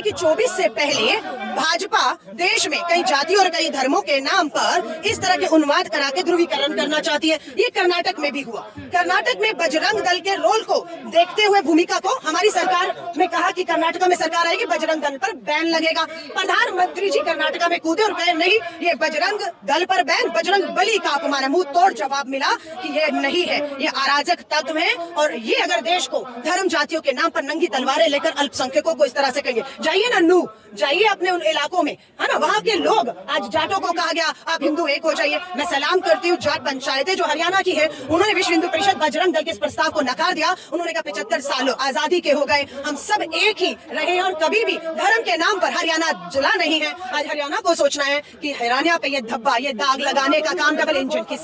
कि 24 से पहले भाजपा देश में कई जातियों और कई धर्मों के नाम पर इस तरह के उन्माद करा के ध्रुवीकरण करना चाहती है। ये कर्नाटक में भी हुआ। कर्नाटक में बजरंग दल के रोल को देखते हुए, भूमिका को, हमारी सरकार ने कहा कि कर्नाटक में सरकार आएगी, बजरंग दल पर बैन लगेगा। प्रधानमंत्री जी कर्नाटक में कूदे और कहे नहीं, ये बजरंग दल पर बैन, बजरंग बली का अपमान। मुंह तोड़ जवाब मिला कि ये नहीं है, ये अराजक तत्व है और ये अगर देश को धर्म जातियों के नाम पर नंगी तलवारें लेकर अल्पसंख्यकों को इस तरह से कहिए। जाइए ना नू, जाइए अपने उन इलाकों में, है ना, वहाँ के लोग, आज जाटों को कहा गया आप हिंदू एक हो जाइए। मैं सलाम करती हूँ जाट पंचायतें जो हरियाणा की है, उन्होंने विश्व हिंदू परिषद बजरंग दल के इस प्रस्ताव को नकार दिया। उन्होंने कहा 75 साल आजादी के हो गए, हम सब एक ही रहे और कभी भी धर्म के नाम पर हरियाणा जला नहीं है। आज हरियाणा को सोचना है कि हरियाणा पे ये धब्बा, ये दाग लगाने का काम डबल इंजन की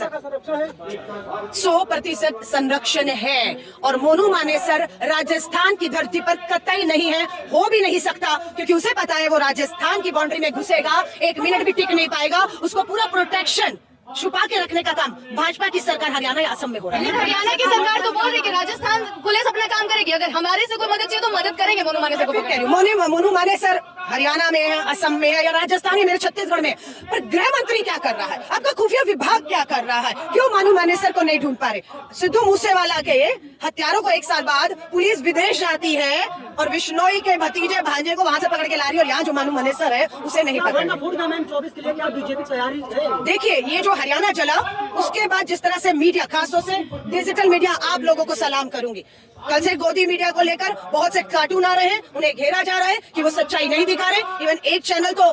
100% संरक्षण है और मोनू मानेसर राजस्थान की धरती पर कतई नहीं है, हो भी नहीं सकता, क्योंकि उसे पता है वो राजस्थान की बाउंड्री में घुसेगा, 1 मिनट भी टिक नहीं पाएगा। उसको पूरा प्रोटेक्शन छुपा के रखने का काम भाजपा की सरकार हरियाणा या असम में हो रहा है। हरियाणा की सरकार तो बोल रही है राजस्थान पुलिस अपना काम करेगी, अगर हमारे से कोई मदद चाहिए तो मदद करेंगे। मोनू मानेसर मोनू मानेसर हरियाणा में है, असम में है या राजस्थान में, मेरे छत्तीसगढ़ में, पर गृह मंत्री क्या कर रहा है, आपका खुफिया विभाग क्या कर रहा है, क्यों मोनू मानेसर को नहीं ढूंढ पा रहे? सिद्धू मूसेवाला के हत्यारों को 1 साल बाद पुलिस विदेश जाती है और विश्नोई के भतीजे भांजे को वहां से पकड़ के ला रही है और यहाँ जो मोनू मानेसर है उसे नहीं पकड़। देखिए, ये जो हरियाणा चला उसके बाद जिस तरह से मीडिया, खासतौर से डिजिटल मीडिया, आप लोगों को सलाम करूंगी। कल से गोदी मीडिया को लेकर बहुत से कार्टून आ रहे हैं, उन्हें घेरा जा रहा है कि वो सच्चाई नहीं दिखा रहे। इवन एक चैनल तो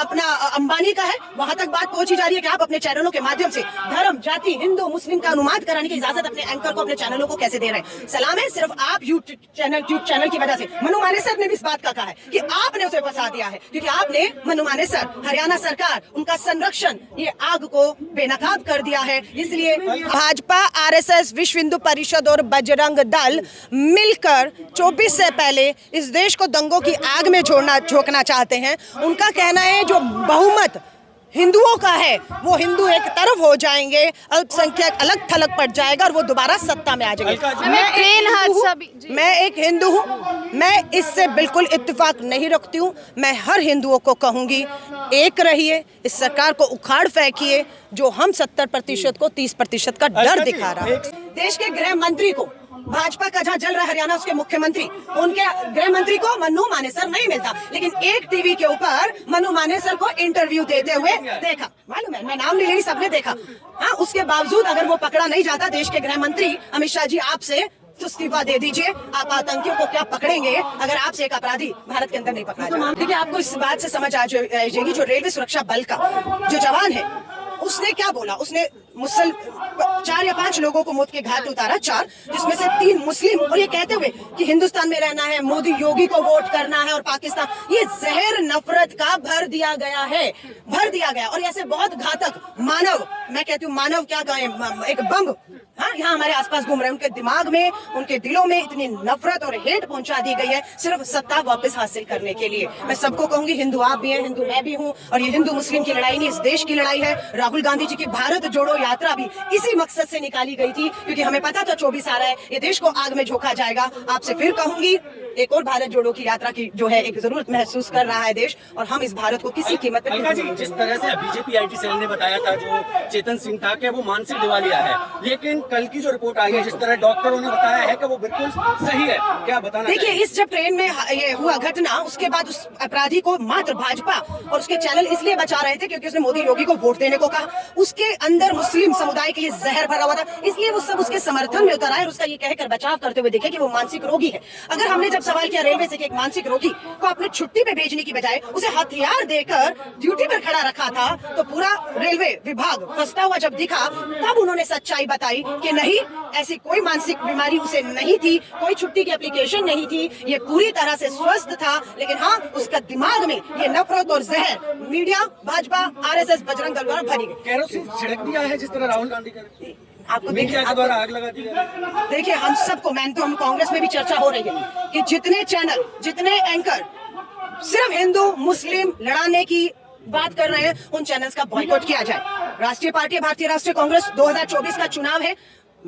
अपना अंबानी का है, वहां तक बात पहुंची जा रही है कि आप अपने चैनलों के माध्यम से धर्म, जाति, हिंदू, मुस्लिम का अनुवाद कराने की इजाजत अपने एंकर को, अपने चैनलों को कैसे दे रहे हैं? सलाम है सिर्फ आप यूट्यूब चैनल की वजह से। मोनू मानेसर ने भी इस बात का कहा है कि आपने उसे फंसा दिया है, क्योंकि आपने मोनू मानेसर, हरियाणा सरकार, उनका संरक्षण, ये आग को बेनकाब कर दिया है। इसलिए भाजपा, आरएसएस, विश्व हिंदू परिषद और बजरंग दल मिलकर 24 से पहले इस देश को दंगों की आग में झोंकना चाहते हैं। उनका कहना है जो बहुमत हिंदुओं का है वो हिंदू एक तरफ हो जाएंगे, अल्पसंख्यक अलग थलग पड़ जाएगा और वो दोबारा सत्ता में आ जाएंगे। मैं एक हिंदू हूँ, मैं इससे बिल्कुल इत्तेफाक नहीं रखती हूँ। मैं हर हिंदुओं को कहूँगी एक रहिए, इस सरकार को उखाड़ फेंकिए जो हम 70% को 30% का डर दिखा रहा है। देश के गृह मंत्री को, भाजपा का जहाँ जल रहा हरियाणा, उसके मुख्यमंत्री, उनके गृह मंत्री को मोनू मानेसर नहीं मिलता, लेकिन एक टीवी के ऊपर मोनू मानेसर को इंटरव्यू देते हुए देखा। मालूम है, मैं नाम नहीं ले रही, सबने देखा। हाँ, उसके बावजूद अगर वो पकड़ा नहीं जाता, देश के गृह मंत्री अमित शाह जी आपसे इस्तीफा दे दीजिए। आप आतंकियों को क्या पकड़ेंगे अगर आपसे एक अपराधी भारत के अंदर नहीं पकड़ा जाए? देखिए, आपको इस बात से समझ आ जाएगी, जो रेलवे सुरक्षा बल का जो जवान है उसने क्या बोला। उसने 4 या 5 लोगों को मौत के घाट उतारा, 4, जिसमें से 3 मुस्लिम, और ये कहते हुए कि हिंदुस्तान में रहना है, मोदी योगी को वोट करना है और पाकिस्तान, ये जहर नफरत का भर दिया गया। और ऐसे बहुत घातक मानव, मैं कहती हूँ मानव क्या कहें, एक बम, हाँ, यहाँ हमारे आसपास घूम रहे हैं। उनके दिमाग में, उनके दिलों में इतनी नफरत और हेट पहुंचा दी गई है सिर्फ सत्ता वापस हासिल करने के लिए। मैं सबको कहूंगी, हिंदू आप भी हैं, हिंदू मैं भी हूँ, और ये हिंदू मुस्लिम की लड़ाई नहीं, इस देश की लड़ाई है। राहुल गांधी जी की भारत जोड़ो यात्रा भी इसी मकसद से निकाली गई थी, क्योंकि हमें पता था 24 आ रहा है, ये देश को आग में झोंका जाएगा। आपसे फिर कहूंगी, एक और भारत जोड़ो की यात्रा की जो है एक जरूरत महसूस कर रहा है देश, और हम इस भारत को किसी कीमत पर। जिस तरह से बीजेपी आईटी सेल ने बताया था, जो चेतन सिंह था, कि वो मानसिक दिवालिया है, लेकिन कल की जो रिपोर्ट आई है, जिस तरह डॉक्टरों ने बताया है कि वो बिल्कुल सही है, क्या बताना? देखिए, इस जब ट्रेन में ये हुआ घटना, उसके बाद उस अपराधी को मात्र भाजपा और उसके चैनल इसलिए बचा रहे थे क्योंकि उसने मोदी योगी को वोट देने को कहा। उसके अंदर मुस्लिम समुदाय के लिए जहर भरा हुआ था, इसलिए वो सब उसके समर्थन में उतर आए और उसका ये कहकर बचाव करते हुए देखे कि वो मानसिक रोगी है। अगर हमने जब सवाल किया रेलवे से कि एक मानसिक रोगी को अपने छुट्टी पे भेजने की बजाय उसे हथियार देकर ड्यूटी पर खड़ा रखा था, तो पूरा रेलवे विभाग फंसता हुआ जब दिखा, तब उन्होंने सच्चाई बताई कि नहीं, ऐसी कोई मानसिक बीमारी उसे नहीं थी, कोई छुट्टी की एप्लीकेशन नहीं थी, ये पूरी तरह से स्वस्थ था। लेकिन हाँ, उसका दिमाग में ये नफरत और जहर मीडिया, भाजपा, आरएसएस, बजरंग दल द्वारा भरी गई। केरोसिन छिड़क दिया है जिस तरह राहुल गांधी कर आपको देखिए, हम सबको, हम कांग्रेस में भी चर्चा हो रही है कि जितने चैनल, जितने एंकर सिर्फ हिंदू मुस्लिम लड़ाने की बात कर रहे हैं, उन चैनल्स का बॉयकॉट किया जाए। राष्ट्रीय पार्टी भारतीय राष्ट्रीय कांग्रेस, 2024 का चुनाव है,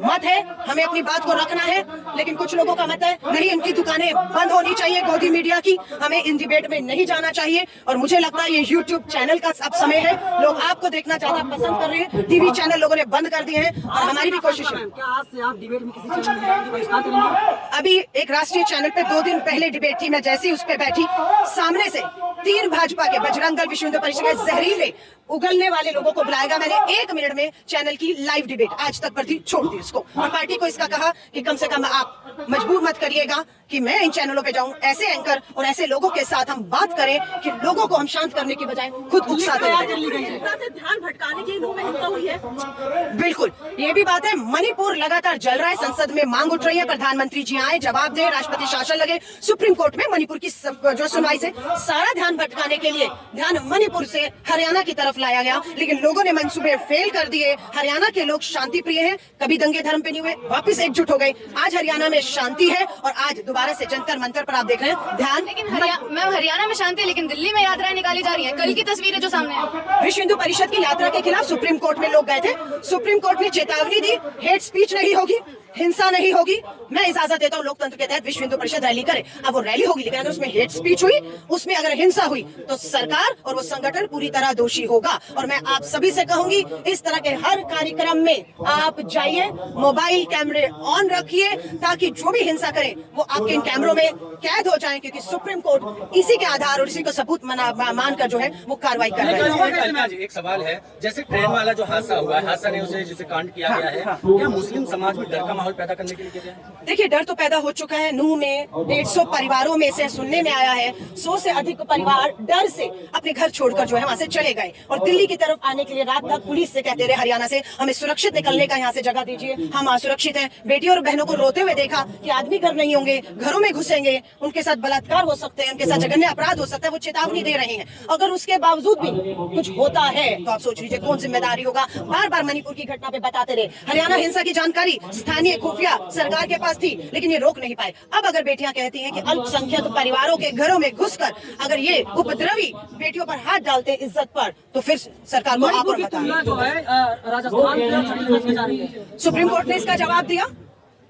मत है, हमें अपनी बात को रखना है, लेकिन कुछ लोगों का मत है नहीं, इनकी दुकानें बंद होनी चाहिए गोदी मीडिया की, हमें इन डिबेट में नहीं जाना चाहिए। और मुझे लगता है ये यूट्यूब चैनल का अब समय है, लोग आपको देखना ज्यादा पसंद कर रहे हैं, टीवी चैनल लोगों ने बंद कर दिए हैं और हमारी भी कोशिश है। क्या आज से आप डिबेट में किसी चैनल में बहिष्कार करेंगे? अभी एक राष्ट्रीय चैनल पे 2 दिन पहले डिबेट थी, मैं जैसे ही उस पे बैठी, सामने से 3 भाजपा के बजरंग दल, विश्व हिंदू परिषद के जहरीले उगलने वाले लोगों को बुलाएगा। मैंने 1 मिनट में चैनल की लाइव डिबेट आज तक पर थी, छोड़ दी उसको, और पार्टी को इसका कहा कि कम से कम आप मजबूर मत करिएगा कि मैं इन चैनलों पे जाऊं, ऐसे एंकर और ऐसे लोगों के साथ हम बात करें कि लोगों को हम शांत करने की बजाय खुद उकसाते हैं। ध्यान भटकाने की हिंसा हुई है। बिल्कुल, ये भी बात है। मणिपुर लगातार जल रहा है, संसद में मांग उठ रही है, प्रधानमंत्री जी आए, जवाब दे, राष्ट्रपति शासन लगे, सुप्रीम कोर्ट में मणिपुर की जो सुनवाई से सारा ध्यान भटकाने के लिए ध्यान मणिपुर से हरियाणा की तरफ लाया गया, लेकिन लोगों ने मंसूबे फेल कर दिए। हरियाणा के लोग शांति प्रिय हैं, कभी दंगे धर्म पे नहीं हुए, वापस एकजुट हो गए। आज हरियाणा में शांति है और आज दोबारा से जंतर मंतर पर आप देख रहे हैं ध्यान। लेकिन मैम हरियाणा में शांति है, लेकिन दिल्ली में यात्राएं निकाली जा रही हैं। कल की तस्वीरें जो सामने है, विश्व हिंदू परिषद की यात्रा के खिलाफ सुप्रीम कोर्ट में लोग गए थे, सुप्रीम कोर्ट ने चेतावनी दी, हेट स्पीच नहीं होगी, हिंसा नहीं होगी। मैं इजाजत देता हूँ लोकतंत्र के तहत विश्व हिंदू परिषद रैली करे, अब वो रैली होगी, लेकिन अगर उसमें हेट स्पीच हुई, उसमें अगर हिंसा हुई, तो सरकार और वो संगठन पूरी तरह दोषी होगा। और मैं आप सभी से कहूंगी, इस तरह के हर कार्यक्रम में आप जाइए, मोबाइल कैमरे ऑन रखिए, ताकि जो भी हिंसा करें वो आपके इन कैमरों में कैद हो जाए, क्योंकि सुप्रीम कोर्ट इसी के आधार और इसी को सबूत मानकर जो है वो कार्रवाई कर रही है। एक सवाल है, जैसे ट्रेन वाला जो हादसा हुआ है, हादसा नहीं उसे जिसे कांड किया गया है, क्या मुस्लिम समाज में डर का माहौल पैदा करने के लिए किया गया है? देखिए, डर तो पैदा हो चुका है। नूह में 150 परिवारों में से सुनने में आया है 100 से अधिक परिवार डर से अपने घर छोड़कर जो है वहां से चले गए, और दिल्ली की तरफ आने के लिए रात भर पुलिस से कहते रहे, हरियाणा से हमें सुरक्षित निकलने का यहाँ से जगह दीजिए, हम असुरक्षित हैं। बेटियों और बहनों को रोते हुए देखा कि आदमी घर नहीं होंगे, घरों में घुसेंगे, उनके साथ बलात्कार हो सकते हैं, उनके साथ जघन्य अपराध हो सकता है, वो चेतावनी दे रहे हैं। अगर उसके बावजूद भी कुछ होता है तो आप सोच लीजिए कौन जिम्मेदारी होगा। बार बार मणिपुर की घटना पे बताते रहे, हरियाणा हिंसा की जानकारी स्थानीय खुफिया सरकार के पास थी, लेकिन ये रोक नहीं पाए। अब अगर बेटियां कहती हैं कि अल्पसंख्यक परिवारों के घरों में घुसकर अगर ये उपद्रवी बेटियों पर हाथ डालते इज्जत पर, तो फिर सरकार को आप और बताएं। जो है राजस्थान से छत्तीसगढ़ से जा रही है। सुप्रीम कोर्ट ने इसका जवाब दिया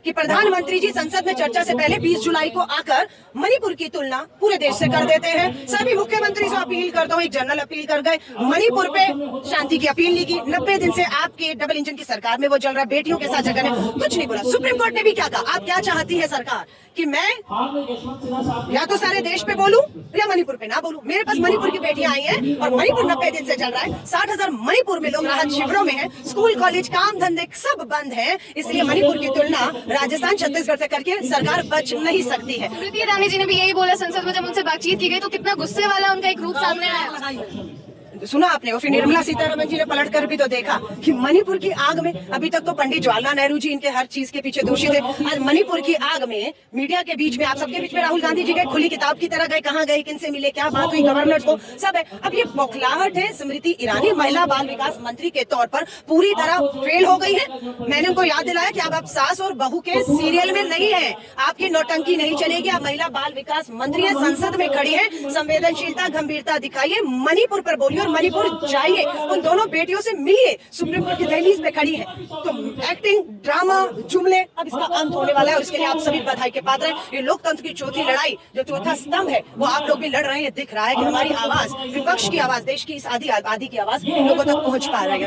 कि प्रधानमंत्री जी संसद में चर्चा से पहले 20 जुलाई को आकर मणिपुर की तुलना पूरे देश से कर देते हैं। सभी मुख्यमंत्री से अपील करता हूँ, एक जनरल अपील कर गए, मणिपुर पे शांति की अपील नहीं की। 90 दिन से आपके डबल इंजन की सरकार में वो चल रहा है, बेटियों के साथ जगह कुछ नहीं बोला। सुप्रीम कोर्ट ने भी क्या कहा, आप क्या चाहती है सरकार कि मैं या तो सारे देश पे बोलूं या मणिपुर पे ना बोलूं। मेरे पास मणिपुर की बेटियां आई हैं और मणिपुर 90 दिन से चल रहा है। 60,000 मणिपुर में लोग राहत शिविरों में हैं, स्कूल कॉलेज काम धंधे सब बंद हैं, इसलिए मणिपुर की तुलना राजस्थान छत्तीसगढ़ से करके सरकार बच नहीं सकती है। स्मृति ईरानी जी ने भी यही बोला संसद में जब उनसे बातचीत की गई, तो कितना गुस्से वाला उनका एक रूप सामने आया। सुना आपने, और फिर निर्मला सीतारमण जी ने पलट कर भी तो देखा कि मणिपुर की आग में, अभी तक तो पंडित जवाहरलाल नेहरू जी इनके हर चीज के पीछे दोषी थे, आज मणिपुर की आग में मीडिया के बीच में, आप सबके बीच में राहुल गांधी जी गए, खुली किताब की तरह गए, कहाँ गए, किनसे मिले, क्या बात हुई, गवर्नर को सब है। अब ये बौखलाहट है, स्मृति ईरानी महिला बाल विकास मंत्री के तौर पर पूरी तरह फेल हो गई है। मैंने उनको याद दिलाया कि अब आप सास और बहू के सीरियल में नहीं है, आपकी नौटंकी नहीं चलेगी, आप महिला बाल विकास मंत्री है, संसद में खड़ी है, संवेदनशीलता गंभीरता दिखाइए, मणिपुर पर बोलिए और मणिपुर जाइए, उन दोनों बेटियों से मिलिए। सुप्रीम कोर्ट की दहलीज पे खड़ी है, तो एक्टिंग, ड्रामा, जुमले, अब इसका अंत होने वाला है और इसके लिए आप सभी बधाई के पात्र हैं। ये लोकतंत्र की चौथी लड़ाई, जो चौथा स्तंभ है, वो आप लोग भी लड़ रहे हैं। दिख रहा है कि हमारी आवाज, विपक्ष की आवाज, देश की इस आधी आबादी की आवाज लोगों तक पहुंच पा रही है।